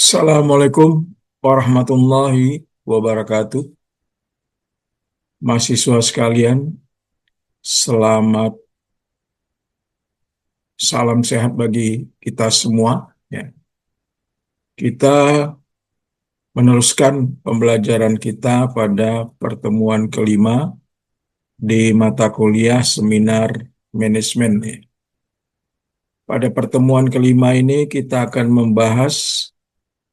Assalamualaikum warahmatullahi wabarakatuh. Mahasiswa sekalian, selamat salam sehat bagi kita semua. Ya, kita meneruskan pembelajaran kita pada pertemuan kelima di mata kuliah seminar manajemen. Ya. Pada pertemuan kelima ini kita akan membahas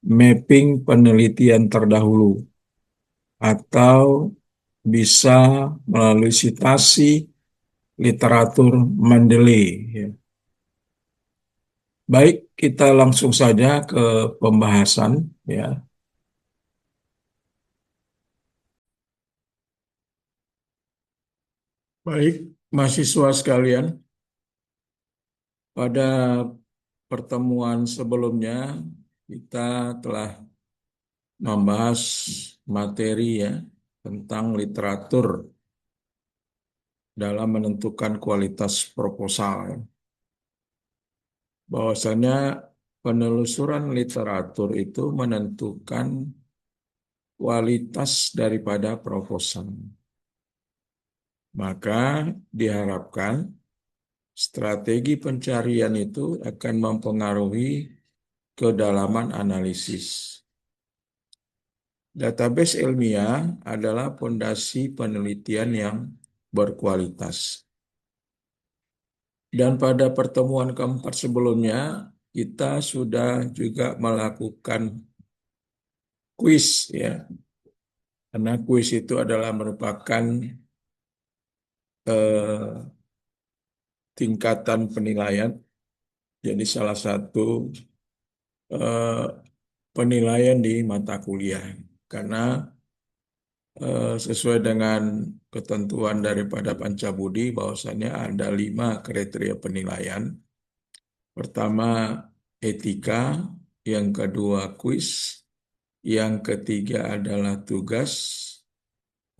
mapping penelitian terdahulu atau bisa melalui citasi literatur Mendeley. Ya. Baik, kita langsung saja ke pembahasan. Ya, baik, mahasiswa sekalian, pada pertemuan sebelumnya kita telah membahas materi ya tentang literatur dalam menentukan kualitas proposal. Bahwasanya penelusuran literatur itu menentukan kualitas daripada proposal. Maka diharapkan strategi pencarian itu akan mempengaruhi kedalaman analisis. Database ilmiah adalah fondasi penelitian yang berkualitas. Dan pada pertemuan keempat sebelumnya, kita sudah juga melakukan kuis ya. Karena kuis itu adalah merupakan eh, tingkatan penilaian. Jadi salah satu eh, penilaian di mata kuliah. Karena sesuai dengan ketentuan daripada Pancabudi bahwasanya ada 5 kriteria penilaian. Pertama etika, yang kedua kuis, yang ketiga adalah tugas,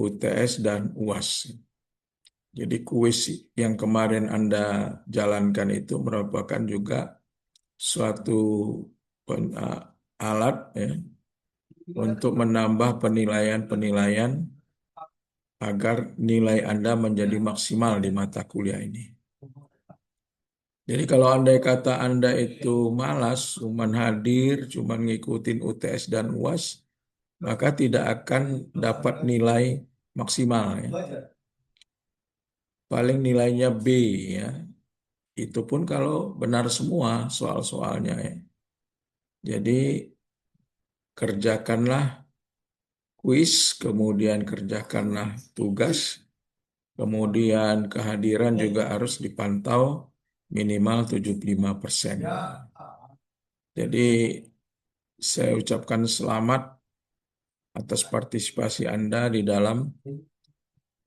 UTS dan UAS. Jadi kuis yang kemarin Anda jalankan itu merupakan juga suatu alat ya untuk menambah penilaian-penilaian agar nilai Anda menjadi maksimal di mata kuliah ini. Jadi kalau andai kata Anda itu malas, cuman hadir, cuman ngikutin UTS dan UAS, maka tidak akan dapat nilai maksimal ya. Paling nilainya B ya. Itu pun kalau benar semua soal-soalnya ya. Jadi kerjakanlah kuis, kemudian kerjakanlah tugas, kemudian kehadiran juga harus dipantau minimal 75%. Jadi saya ucapkan selamat atas partisipasi Anda di dalam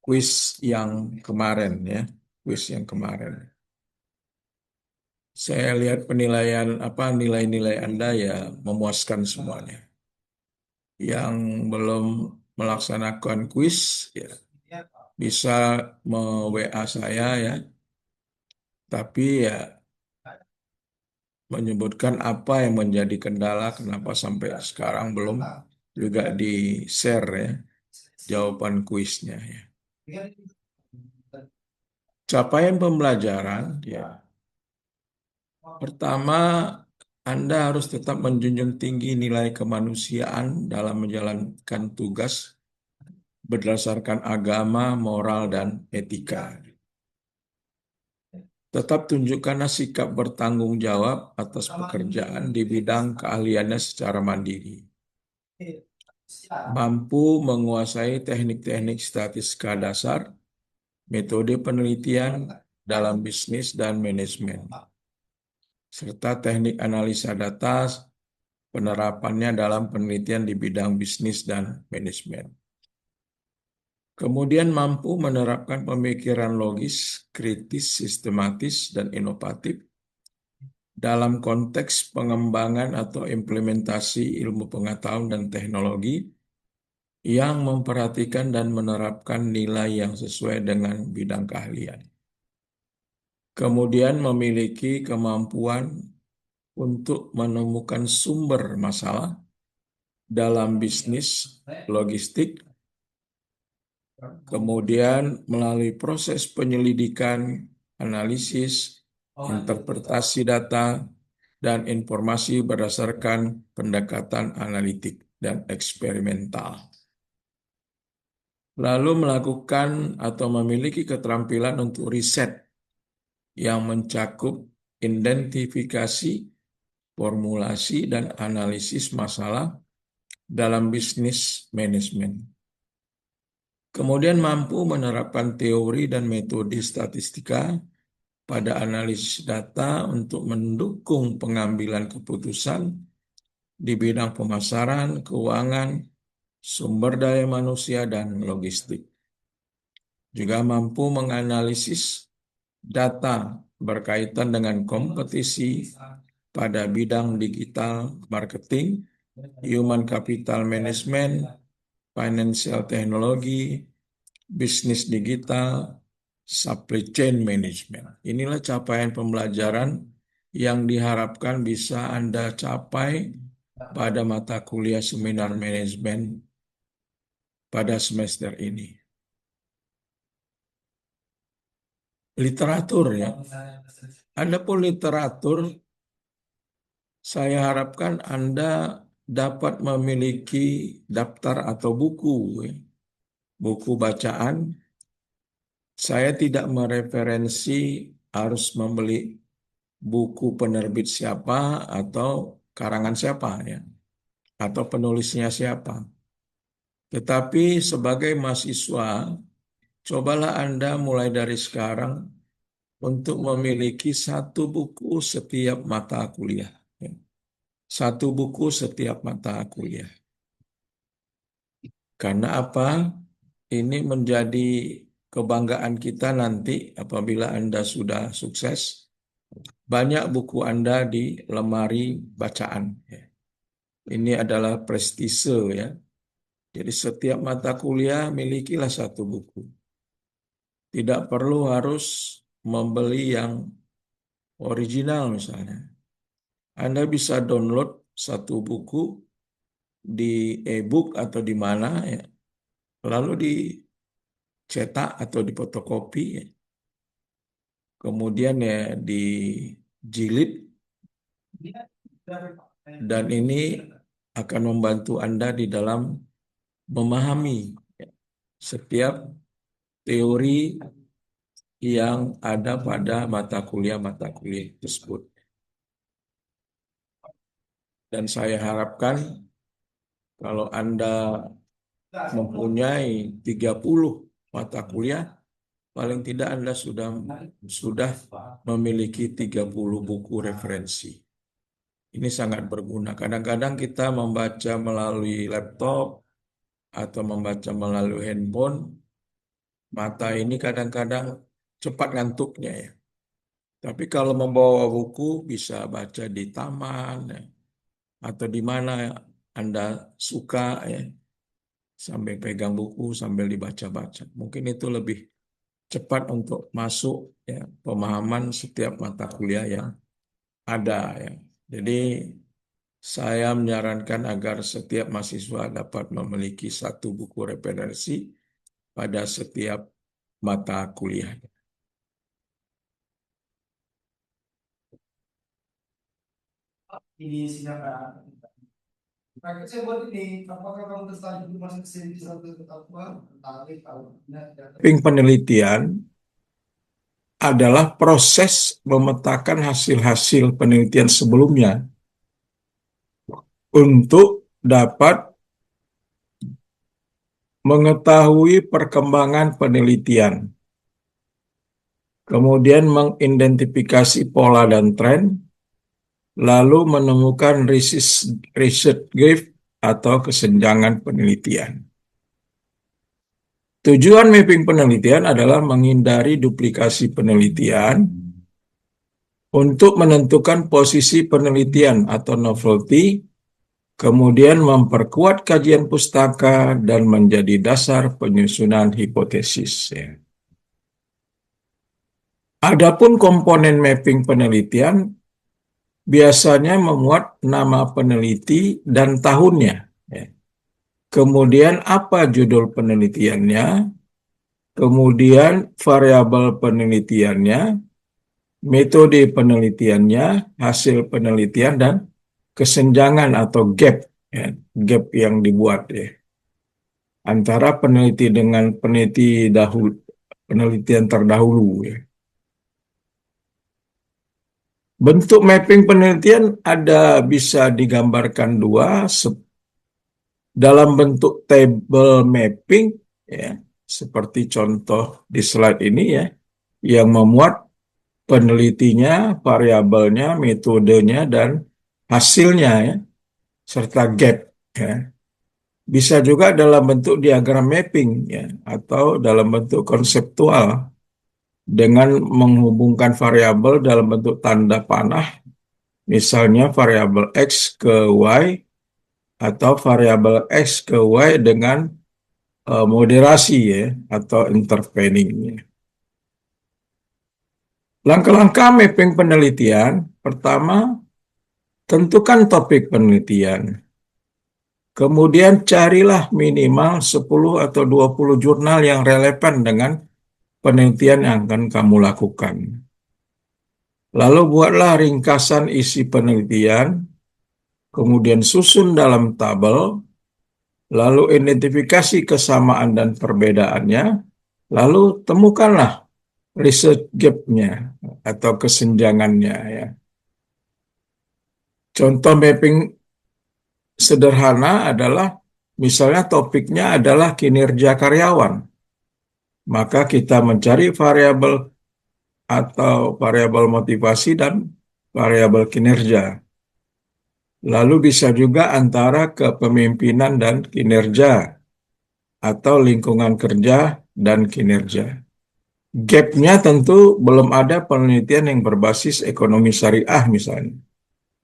kuis yang kemarin ya, kuis yang kemarin. Saya lihat penilaian nilai-nilai Anda ya memuaskan semuanya. Yang belum melaksanakan kuis ya bisa me-WA saya ya. Tapi ya menyebutkan apa yang menjadi kendala kenapa sampai sekarang belum juga di-share ya jawaban kuisnya ya. Capaian pembelajaran ya. Pertama, Anda harus tetap menjunjung tinggi nilai kemanusiaan dalam menjalankan tugas berdasarkan agama, moral, dan etika. Tetap tunjukkanlah sikap bertanggung jawab atas pekerjaan di bidang keahliannya secara mandiri. Mampu menguasai teknik-teknik statistika dasar, metode penelitian dalam bisnis dan manajemen, serta teknik analisa data penerapannya dalam penelitian di bidang bisnis dan manajemen. Kemudian mampu menerapkan pemikiran logis, kritis, sistematis, dan inovatif dalam konteks pengembangan atau implementasi ilmu pengetahuan dan teknologi yang memperhatikan dan menerapkan nilai yang sesuai dengan bidang keahlian. Kemudian memiliki kemampuan untuk menemukan sumber masalah dalam bisnis logistik, kemudian melalui proses penyelidikan, analisis, interpretasi data, dan informasi berdasarkan pendekatan analitik dan eksperimental. Lalu melakukan atau memiliki keterampilan untuk riset yang mencakup identifikasi, formulasi, dan analisis masalah dalam bisnis manajemen. Kemudian mampu menerapkan teori dan metode statistika pada analisis data untuk mendukung pengambilan keputusan di bidang pemasaran, keuangan, sumber daya manusia, dan logistik. Juga mampu menganalisis data berkaitan dengan kompetisi pada bidang digital marketing, human capital management, financial technology, bisnis digital, supply chain management. Inilah capaian pembelajaran yang diharapkan bisa Anda capai pada mata kuliah seminar manajemen pada semester ini. Literatur ya. Adapun literatur, saya harapkan Anda dapat memiliki daftar atau buku, ya. Buku bacaan. Saya tidak mereferensi harus membeli buku penerbit siapa atau karangan siapa ya, atau penulisnya siapa. Tetapi sebagai mahasiswa, cobalah Anda mulai dari sekarang untuk memiliki satu buku setiap mata kuliah. Ya. Satu buku setiap mata kuliah. Karena apa? Ini menjadi kebanggaan kita nanti apabila Anda sudah sukses. Banyak buku Anda di lemari bacaan. Ya. Ini adalah prestise ya. Jadi setiap mata kuliah milikilah satu buku. Tidak perlu harus membeli yang original misalnya. Anda bisa download satu buku di e-book atau di mana ya. Lalu dicetak atau difotokopi ya. Kemudian ya dijilid dan ini akan membantu Anda di dalam memahami setiap teori yang ada pada mata kuliah tersebut. Dan saya harapkan kalau Anda mempunyai 30 mata kuliah, paling tidak Anda sudah memiliki 30 buku referensi. Ini sangat berguna. Kadang-kadang kita membaca melalui laptop atau membaca melalui handphone, mata ini kadang-kadang cepat ngantuknya ya. Tapi kalau membawa buku bisa baca di taman ya, atau di mana Anda suka ya, sambil pegang buku sambil dibaca-baca. Mungkin itu lebih cepat untuk masuk ya, pemahaman setiap mata kuliah yang ada ya. Jadi saya menyarankan agar setiap mahasiswa dapat memiliki satu buku referensi pada setiap mata kuliah. Ini siapa? Pakai saya buat ini, apakah kamu tertarik masuk ke sini satu apa? Tertarik kalau Penelitian adalah proses memetakan hasil-hasil penelitian sebelumnya untuk dapat mengetahui perkembangan penelitian, kemudian mengidentifikasi pola dan tren, lalu menemukan research gap atau kesenjangan penelitian. Tujuan mapping penelitian adalah menghindari duplikasi penelitian untuk menentukan posisi penelitian atau novelty, kemudian memperkuat kajian pustaka dan menjadi dasar penyusunan hipotesis. Ya. Adapun komponen mapping penelitian biasanya memuat nama peneliti dan tahunnya. Ya. Kemudian apa judul penelitiannya, kemudian variabel penelitiannya, metode penelitiannya, hasil penelitian, dan kesenjangan atau gap, ya, gap yang dibuat ya, antara peneliti dengan penelitian terdahulu. Ya. Bentuk mapping penelitian ada bisa digambarkan dua, dalam bentuk table mapping, ya, seperti contoh di slide ini ya, yang memuat penelitinya, variabelnya, metodenya, dan hasilnya ya, serta gap. Ya. Bisa juga dalam bentuk diagram mapping ya, atau dalam bentuk konseptual dengan menghubungkan variabel dalam bentuk tanda panah, misalnya variabel X ke Y atau variabel X ke Y dengan moderasi ya, atau intervening. Ya. Langkah-langkah mapping penelitian, pertama, tentukan topik penelitian. Kemudian carilah minimal 10 atau 20 jurnal yang relevan dengan penelitian yang akan kamu lakukan. Lalu buatlah ringkasan isi penelitian, kemudian susun dalam tabel, lalu identifikasi kesamaan dan perbedaannya, lalu temukanlah research gap-nya atau kesenjangannya ya. Contoh mapping sederhana adalah misalnya topiknya adalah kinerja karyawan. Maka kita mencari variabel atau variabel motivasi dan variabel kinerja. Lalu bisa juga antara kepemimpinan dan kinerja atau lingkungan kerja dan kinerja. Gap-nya tentu belum ada penelitian yang berbasis ekonomi syariah misalnya.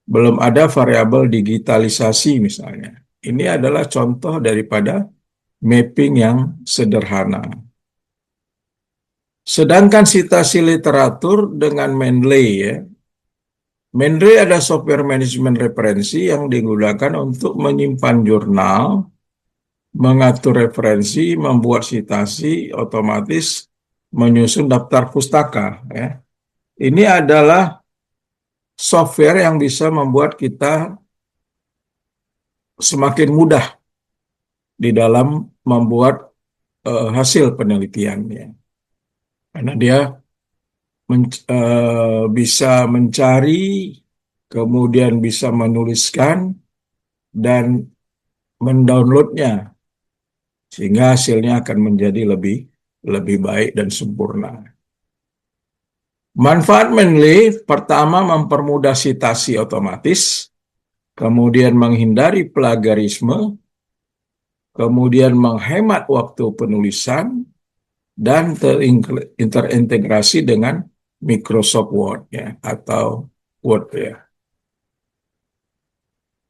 Belum ada variabel digitalisasi misalnya. Ini adalah contoh daripada mapping yang sederhana. Sedangkan citasi literatur dengan Mendeley ya. Mendeley ada software manajemen referensi yang digunakan untuk menyimpan jurnal, mengatur referensi, membuat citasi, otomatis menyusun daftar pustaka ya. Ini adalah software yang bisa membuat kita semakin mudah di dalam membuat hasil penelitiannya. Karena dia bisa mencari, kemudian bisa menuliskan, dan mendownloadnya, sehingga hasilnya akan menjadi lebih baik dan sempurna. Manfaat Mendeley, pertama mempermudah citasi otomatis, kemudian menghindari plagiarisme, kemudian menghemat waktu penulisan, dan terintegrasi dengan Microsoft Word ya, atau Word ya.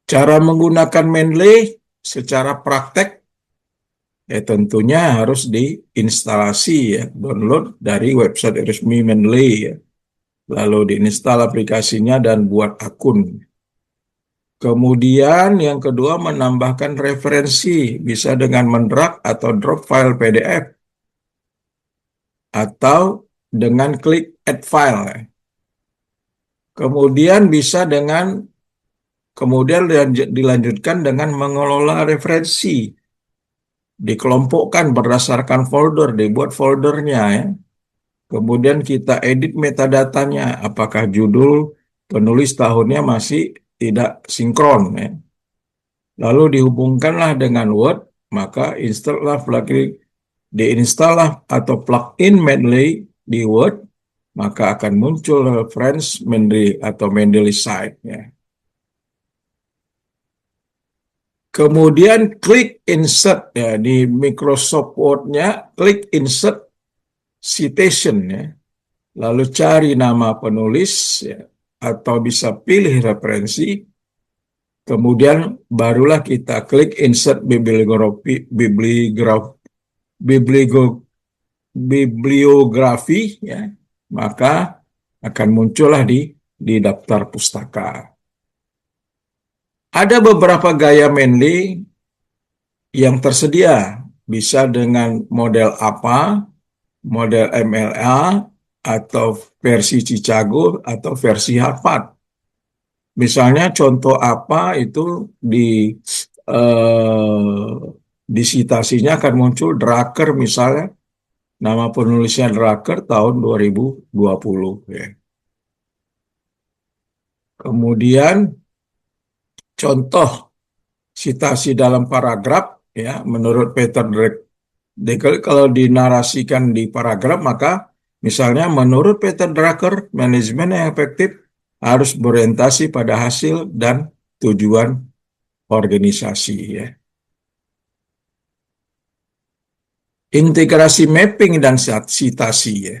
Cara menggunakan Mendeley secara praktek ya tentunya harus diinstalasi ya, download dari website resmi Mendeley ya. Lalu diinstal aplikasinya dan buat akun. Kemudian yang kedua menambahkan referensi, bisa dengan mendrag atau drop file PDF atau dengan klik add file ya. Kemudian bisa kemudian dilanjutkan dengan mengelola referensi, dikelompokkan berdasarkan folder, dibuat foldernya ya. Kemudian kita edit metadatanya, apakah judul, penulis, tahunnya masih tidak sinkron ya. Lalu dihubungkanlah dengan Word, maka diinstallah atau plugin Mendeley di Word, maka akan muncul reference Mendeley atau Mendeley site ya. Kemudian klik insert ya, di Microsoft Word-nya, klik insert citation ya. Lalu cari nama penulis ya, atau bisa pilih referensi. Kemudian barulah kita klik insert bibliografi ya. Maka akan muncullah di di daftar pustaka. Ada beberapa gaya Mendeley yang tersedia, bisa dengan model apa, model MLA, atau versi Chicago, atau versi Harvard. Misalnya contoh apa itu eh, di citasinya akan muncul Drucker misalnya, nama penulisnya Drucker tahun 2020 ya. Kemudian contoh citasi dalam paragraf ya menurut Peter Drucker kalau dinarasikan di paragraf maka misalnya menurut Peter Drucker manajemen yang efektif harus berorientasi pada hasil dan tujuan organisasi ya. Integrasi mapping dan citasi ya.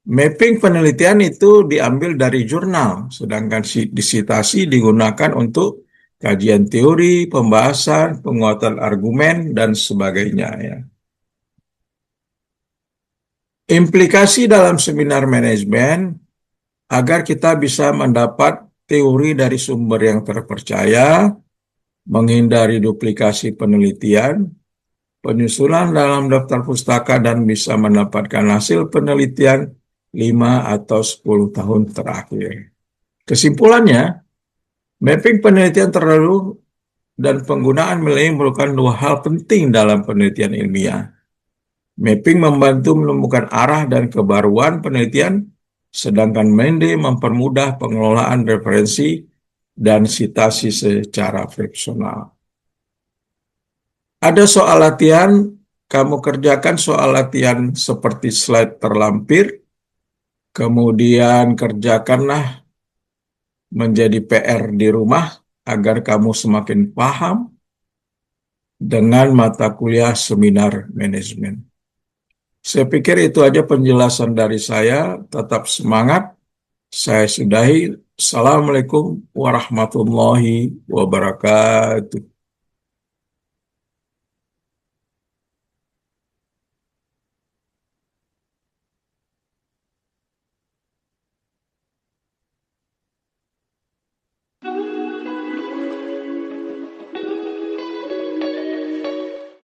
Mapping penelitian itu diambil dari jurnal, sedangkan disitasi digunakan untuk kajian teori, pembahasan, penguatan argumen, dan sebagainya ya. Implikasi dalam seminar manajemen agar kita bisa mendapat teori dari sumber yang terpercaya, menghindari duplikasi penelitian, penyusunan dalam daftar pustaka, dan bisa mendapatkan hasil penelitian 5 atau 10 tahun terakhir. Kesimpulannya, mapping penelitian terlalu dan penggunaan Mendeley merupakan dua hal penting dalam penelitian ilmiah. Mapping membantu menemukan arah dan kebaruan penelitian, sedangkan Mendeley mempermudah pengelolaan referensi dan citasi secara friksional. Ada soal latihan, kamu kerjakan soal latihan seperti slide terlampir, kemudian kerjakanlah menjadi PR di rumah agar kamu semakin paham dengan mata kuliah seminar manajemen. Saya pikir itu aja penjelasan dari saya. Tetap semangat. Saya sudahi. Assalamualaikum warahmatullahi wabarakatuh.